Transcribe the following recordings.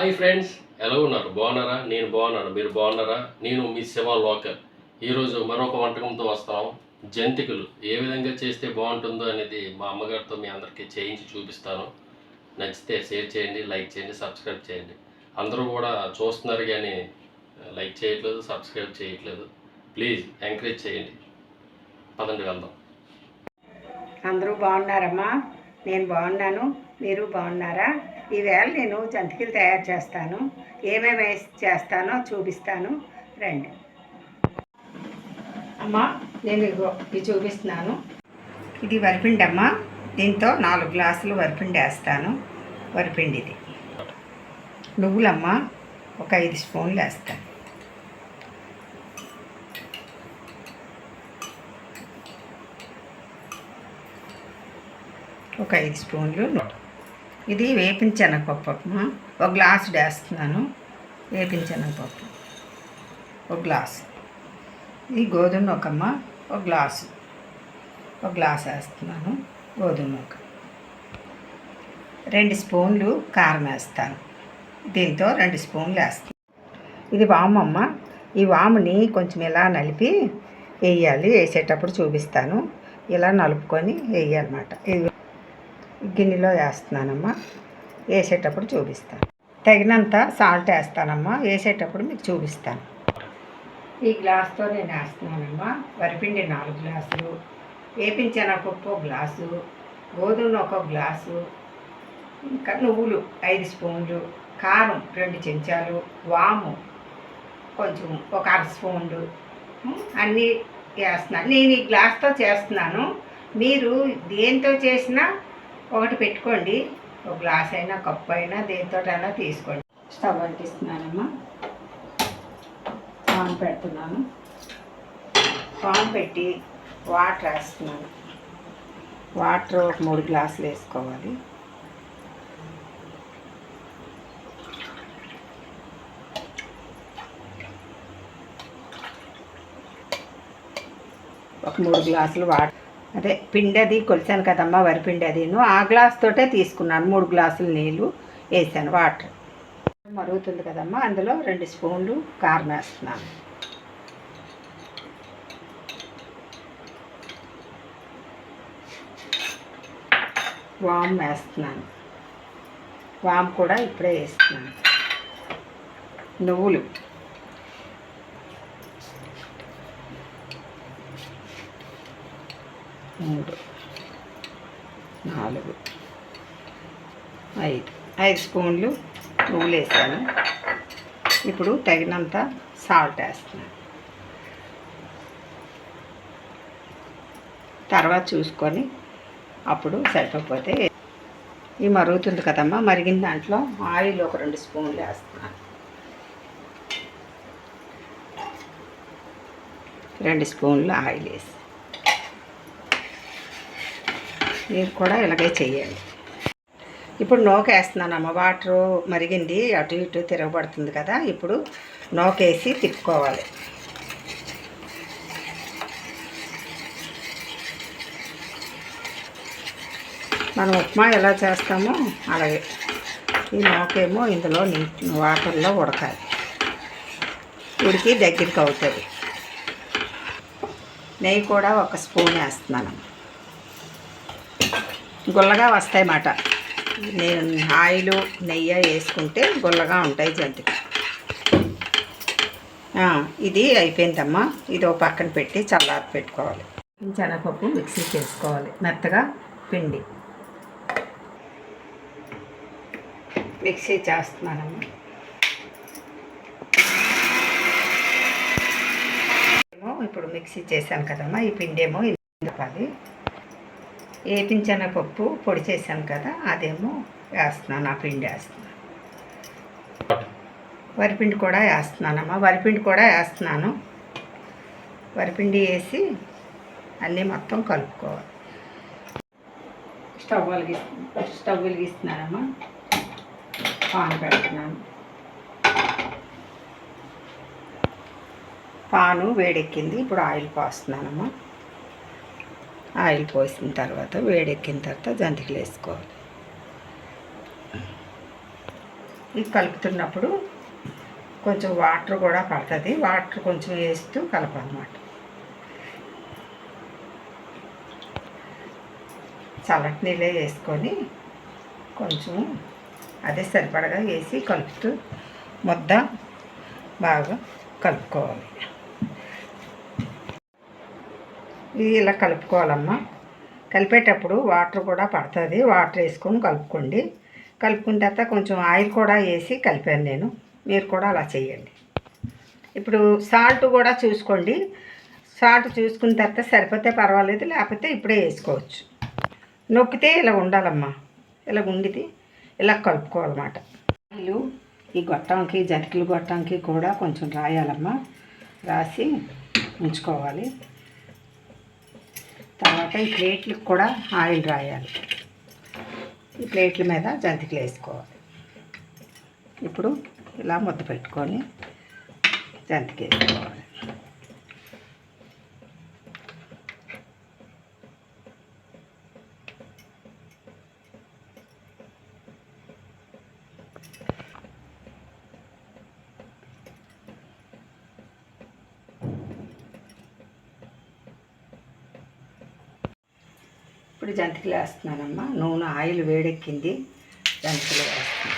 Hi friends, ఎలా ఉన్నారు? బాగున్నారా? నేను బాగున్నాను. మీరు బాగున్నారా? నేను మీ శివ లోకల్. ఈరోజు మరొక వంటకంతో వస్తాం. జంతికలు ఏ విధంగా చేస్తే బాగుంటుందో అనేది మా అమ్మగారితో మీ అందరికీ చేయించి చూపిస్తాను. నచ్చితే షేర్ చేయండి, లైక్ చేయండి, సబ్స్క్రైబ్ చేయండి. అందరూ కూడా చూస్తున్నారు కానీ లైక్ చేయట్లేదు, సబ్స్క్రైబ్ చేయట్లేదు. ప్లీజ్ ఎంకరేజ్ చేయండి. పదండి వెళ్దాం. అందరూ బాగున్నారమ్మా? నేను బాగున్నాను. మీరు బాగున్నారా? ఈవేళ నేను జంతికలు తయారు చేస్తాను. ఏమేమి చేస్తానో చూపిస్తాను, రండి. అమ్మా, నేను ఇది చూపిస్తున్నాను. ఇది వరిపిండి అమ్మా. దీంతో 4 గ్లాసులు వరిపిండి వేస్తాను. వరిపిండిది. నువ్వులమ్మా ఒక 5 స్పూన్లు వేస్తాను. ఒక 5 స్పూన్లు. ఇది వేపిన శనగపప్పు అమ్మా. 1 గ్లాసు వేస్తున్నాను. వేపిన శనగపప్పు 1 గ్లాసు. ఇది గోధుమ నూకమ్మ 1 గ్లాసు. 1 గ్లాసు వేస్తున్నాను గోధుమ నూక. 2 స్పూన్లు కారం వేస్తాను. దీంతో 2 స్పూన్లు వేస్తాను. ఇది వాము అమ్మ. ఈ వాముని కొంచెం ఇలా నలిపి వేయాలి. వేసేటప్పుడు చూపిస్తాను. ఇలా నలుపుకొని వేయాలన్నమాట. ఇది గిన్నెలో వేస్తున్నానమ్మా. వేసేటప్పుడు చూపిస్తాను. తగినంత సాల్ట్ వేస్తానమ్మా. వేసేటప్పుడు మీకు చూపిస్తాను. ఈ గ్లాస్తో నేను వేస్తున్నానమ్మా. వరిపిండి 4 గ్లాసులు, వేపిన శనగపప్పు 1 గ్లాసు, గోధుమ నూక 1 గ్లాసు, ఇంకా నువ్వులు 5 స్పూన్లు, కారం 2 చెంచాలు, వాము కొంచెం 1 అర స్పూన్లు అన్నీ వేస్తున్నాను. నేను ఈ గ్లాస్తో చేస్తున్నాను. మీరు దేంతో చేసినా ఒకటి పెట్టుకోండి. 1 గ్లాస్ అయినా కప్పు అయినా దేనితోటైనా తీసుకోండి. స్టవ్ అంటిస్తున్నానమ్మా. పాన్ పెడుతున్నాను. పాన్ పెట్టి వాటర్ వేస్తున్నాను. వాటర్ 3 గ్లాసులు వేసుకోవాలి. ఒక 3 గ్లాసులు వాటర్. అదే పిండి అది కొలిసాను కదమ్మా, వరిపిండి అదిను ఆ గ్లాస్ తోటే తీసుకున్నాను. 3 గ్లాసులు నీళ్ళు వేసాను. వాటర్ మరుగుతుంది కదమ్మా, అందులో 2 స్పూన్లు కారం వేస్తున్నాను. వాము వేస్తున్నాను. వాము కూడా ఇప్పుడే వేస్తున్నాను. నువ్వులు 3, 4, 5 స్పూన్లు నువ్వులు వేసాను. ఇప్పుడు తగినంత సాల్ట్ వేస్తున్నాను. తర్వాత చూసుకొని అప్పుడు సరిపోతే ఇది మరుగుతుంది కదమ్మా. మరిగిన దాంట్లో ఆయిల్ ఒక 2 స్పూన్లు వేస్తున్నాను. 2 స్పూన్లు ఆయిల్ వేసి మీరు కూడా ఇలాగే చేయాలి. ఇప్పుడు నూక వేస్తున్నానమ్మ. వాటరు మరిగింది, అటు ఇటు తిరగబడుతుంది కదా. ఇప్పుడు నూక వేసి తిప్పుకోవాలి. మనం ఉప్మా ఎలా చేస్తామో అలాగే ఈ నూకేమో ఇందులో వాటర్లో ఉడకాలి. ఉడికి దగ్గరికి అవుతుంది. నెయ్యి కూడా 1 స్పూన్ వేస్తున్నాను. గుల్లగా వస్తాయన్నమాట. నేను ఆయిల్ నెయ్యి వేసుకుంటే గుల్లగా ఉంటాయి జంతిక. ఇది అయిపోయిందమ్మా. ఇది ఒక పక్కన పెట్టి చల్లారి పెట్టుకోవాలి. శనగపప్పు మిక్సీ చేసుకోవాలి. మెత్తగా పిండి మిక్సీ చేస్తున్నానమ్మా. ఇప్పుడు మిక్సీ చేశాను కదమ్మా. ఈ పిండి ఏమో ఇందుపాలి. వేపిన శనగపప్పు పొడి చేశాను కదా, అదేమో వేస్తున్నాను. ఆ పిండి వేస్తున్నాను. వరిపిండి కూడా వేస్తున్నానమ్మా. వరిపిండి కూడా వేస్తున్నాను. వరిపిండి వేసి అన్నీ మొత్తం కలుపుకోవాలి. స్టవ్ వెలిగిస్తున్నానమ్మా. పాన్ పెడుతున్నాను. పాను వేడెక్కింది. ఇప్పుడు ఆయిల్ పోస్తున్నానమ్మా. ఆయిల్ పోసిన తర్వాత వేడెక్కిన తర్వాత జంతికలు వేసుకోవాలి. ఇది కలుపుతున్నప్పుడు కొంచెం వాటర్ కూడా పడుతుంది. వాటర్ కొంచెం వేస్తూ కలపాలన్నమాట. చల్లటి నీళ్ళే వేసుకొని కొంచెం అదే సరిపడగా వేసి కలుపుతూ ముద్ద బాగా కలుపుకోవాలి. ఇది ఇలా కలుపుకోవాలమ్మా. కలిపేటప్పుడు వాటర్ కూడా పడుతుంది. వాటర్ వేసుకొని కలుపుకోండి. కలుపుకున్న తర్వాత కొంచెం ఆయిల్ కూడా వేసి కలిపాను నేను. మీరు కూడా అలా చేయండి. ఇప్పుడు సాల్ట్ కూడా చూసుకోండి. సాల్ట్ చూసుకున్న తర్వాత సరిపోతే పర్వాలేదు, లేకపోతే ఇప్పుడే వేసుకోవచ్చు. నొక్కితే ఇలా ఉండాలమ్మా. ఇలా ఉండితే ఇలా కలుపుకోవాలన్నమాట. ఆయిల్ ఈ గొట్టంకి, జంతికల గొట్టంకి కూడా కొంచెం రాయాలమ్మా. రాసి ఉంచుకోవాలి. తర్వాత ఈ ప్లేట్లకు కూడా ఆయిల్ రాయాలి. ఈ ప్లేట్ల మీద జంతికలు వేసుకోవాలి. ఇప్పుడు ఇలా ముద్ద పెట్టుకొని జంతిక వేసుకోవాలి. ఇప్పుడు జంతికలు వేస్తున్నానమ్మా. నూనె ఆయిల్ వేడెక్కింది. జంతికలు వేస్తున్నాను.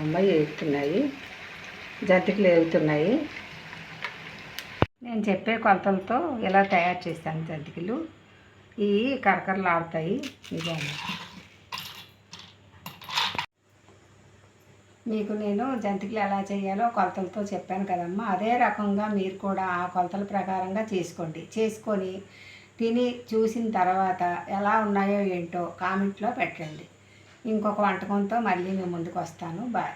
అమ్మాయి వేగుతున్నాయి, జంతికలు వేగుతున్నాయి. నేను చెప్పే కొలతలతో ఇలా తయారు చేస్తాను జంతికలు. ఇవి కరకరలాడుతాయి. నిజంగా మీకు నేను జంతికలు ఎలా చేయాలో కొలతలతో చెప్పాను కదమ్మా. అదే రకంగా మీరు కూడా ఆ కొలతల ప్రకారంగా చేసుకొని తిని చూసిన తర్వాత ఎలా ఉన్నాయో ఏంటో కామెంట్లో పెట్టండి. ఇంకొక వంటకంతో మళ్ళీ మీ ముందుకు వస్తాను. బాయ్.